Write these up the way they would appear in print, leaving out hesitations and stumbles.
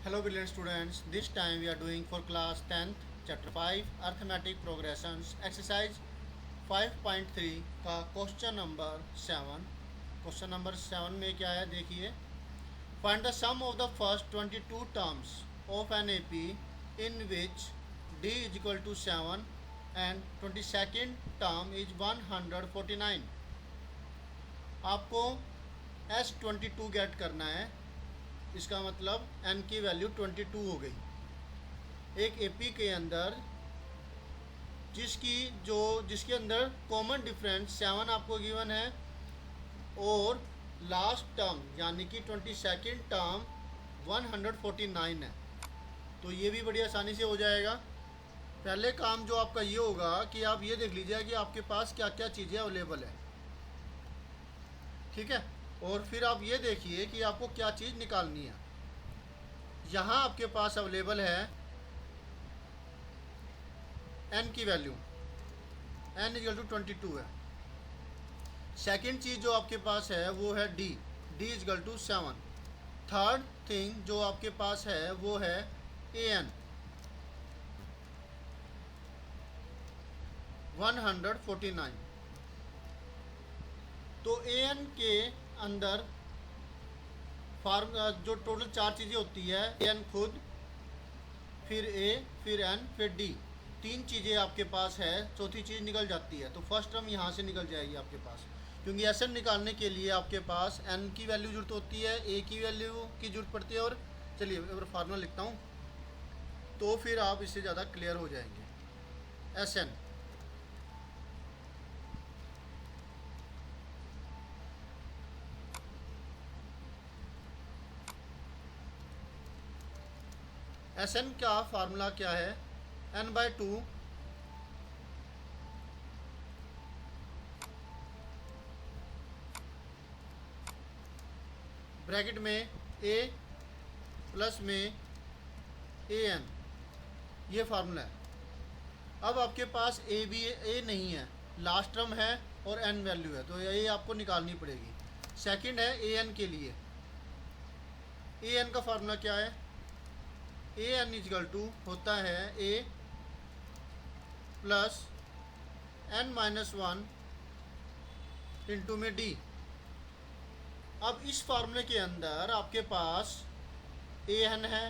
Hello brilliant students, this time we are doing for class 10th chapter 5 arithmetic progressions exercise 5.3 का question number 7। Question number 7 में क्या है देखिए, find the sum of the first 22 terms of an AP in which D is equal to 7 and 22nd term is 149। आपको S22 gate करना है। इसका मतलब n की वैल्यू 22 हो गई। एक AP के अंदर जिसके अंदर कॉमन डिफरेंस 7 आपको गिवन है और लास्ट टर्म यानी कि 22nd टर्म 149 है, तो ये भी बड़ी आसानी से हो जाएगा। पहले काम जो आपका ये होगा कि आप ये देख लीजिए कि आपके पास क्या क्या चीज़ें अवेलेबल है, ठीक है। और फिर आप ये देखिए कि आपको क्या चीज़ निकालनी है। यहाँ आपके पास अवेलेबल है n की वैल्यू, n इक्वल टू 22 है। सेकंड चीज़ जो आपके पास है वो है d equal to 7। Third thing जो आपके पास है वो है an 149। तो an के अंदर जो टोटल 4 चीज़ें होती है, n खुद, फिर a, फिर n, फिर d, 3 चीज़ें आपके पास है, चौथी चीज़ निकल जाती है। तो फर्स्ट टर्म यहाँ से निकल जाएगी आपके पास, क्योंकि Sn निकालने के लिए आपके पास n की वैल्यू जरूरत होती है, a की वैल्यू की जरूरत पड़ती है। और चलिए अगर फार्मूला लिखता हूँ तो फिर आप इससे ज़्यादा क्लियर हो जाएंगे। Sn Sn का फार्मूला क्या है, n/2 ब्रैकेट में a प्लस में an, ये फार्मूला है। अब आपके पास a नहीं है, लास्ट टर्म है और n वैल्यू है, तो ये आपको निकालनी पड़ेगी। सेकंड है an के लिए, an का फार्मूला क्या है, an इक्वल टू होता है a प्लस n-1 इंटू में d। अब इस फार्मूले के अंदर आपके पास an है,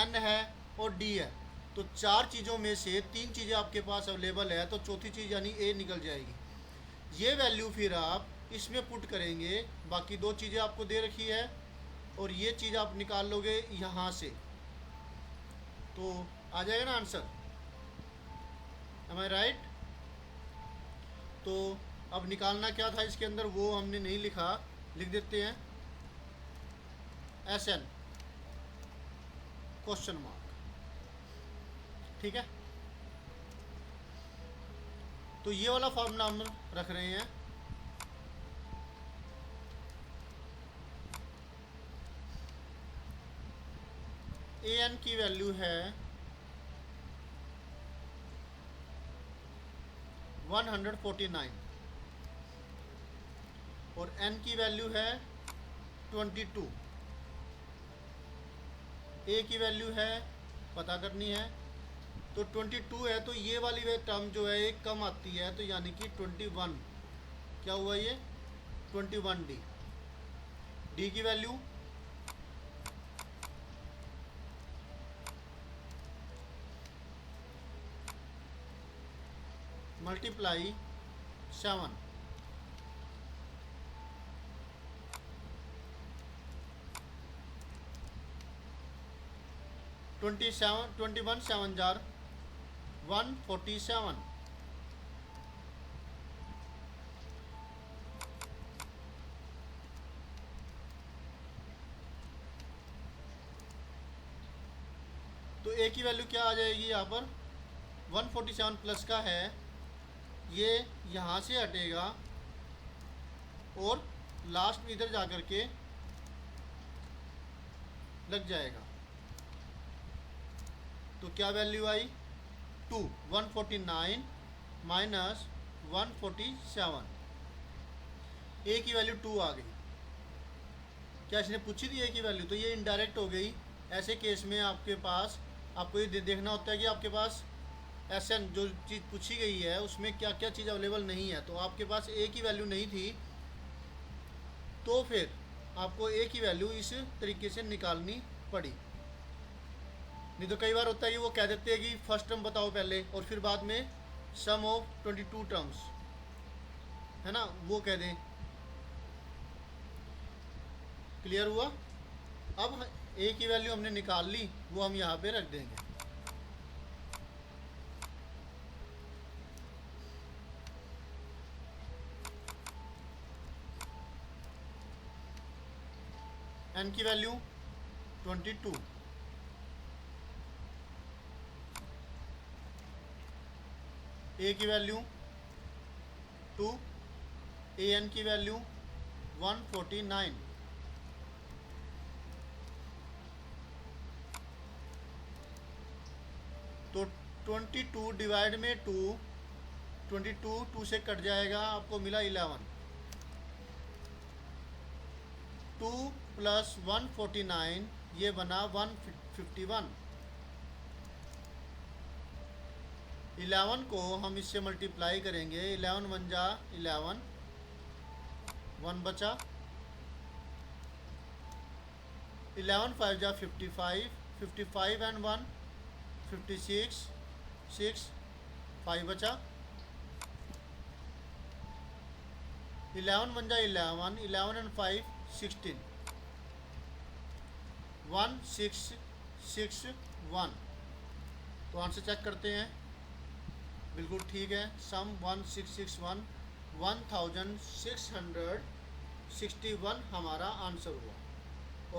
n है और d है, तो 4 चीज़ों में से 3 चीज़ें आपके पास अवेलेबल है, तो चौथी चीज़ यानी a निकल जाएगी। ये वैल्यू फिर आप इसमें पुट करेंगे, बाकी 2 चीज़ें आपको दे रखी है और ये चीज़ आप निकाल लोगे यहाँ से, तो आ जाएगा ना आंसर। एम आई राइट? तो अब निकालना क्या था इसके अंदर वो हमने नहीं लिखा, लिख देते हैं Sn क्वेश्चन मार्क, ठीक है। तो ये वाला फार्मूला हम रख रहे हैं। an की वैल्यू है 149 और n की वैल्यू है 22। a की वैल्यू है पता करनी है, तो 22 है, तो ये वाली टर्म जो है एक कम आती है, तो यानी कि 21 क्या हुआ, ये 21d। d की वैल्यू मल्टीप्लाई 7, ट्वेंटी 21 7 जार 147। तो a की वैल्यू क्या आ जाएगी यहाँ पर, 147 प्लस का है, ये यहाँ से हटेगा और लास्ट में इधर जाकर के लग जाएगा, तो क्या वैल्यू आई 2, 149 माइनस 147, a की वैल्यू 2 आ गई। क्या इसने पूछी थी ए की वैल्यू, तो ये इनडायरेक्ट हो गई। ऐसे केस में आपके पास आपको ये देखना होता है कि आपके पास एस एन जो चीज़ पूछी गई है उसमें क्या क्या चीज़ अवेलेबल नहीं है। तो आपके पास ए की वैल्यू नहीं थी, तो फिर आपको ए की वैल्यू इस तरीके से निकालनी पड़ी। नहीं तो कई बार होता है कि वो कह देते हैं कि फर्स्ट टर्म बताओ पहले और फिर बाद में सम ऑफ 22 टर्म्स, है ना, वो कह दें। क्लियर हुआ? अब ए की वैल्यू हमने निकाल ली, वो हम यहाँ पे रख देंगे। एन की वैल्यू 22, ए की वैल्यू 2, ए एन की वैल्यू 149। तो 22 डिवाइड में 2, 22 2 से कट जाएगा, आपको मिला 11। 2 प्लस 149 ये बना 151। 11 को हम इससे मल्टीप्लाई करेंगे, 11 1 जा 11, 1 बचा, 11 5 जा 55, 55 एंड 1 56, 6 5 बचा, 11 1 जा 11, 11 एंड 5 16, 1 6 6 1। तो आंसर चेक करते हैं, बिल्कुल ठीक है। सम 1661 1661 हमारा आंसर हुआ।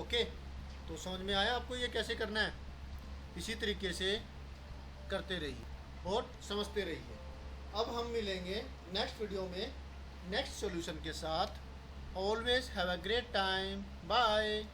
ओके, तो समझ में आया आपको ये कैसे करना है? इसी तरीके से करते रहिए और समझते रहिए। अब हम मिलेंगे नेक्स्ट वीडियो में नेक्स्ट सॉल्यूशन के साथ। Always have a great time, bye.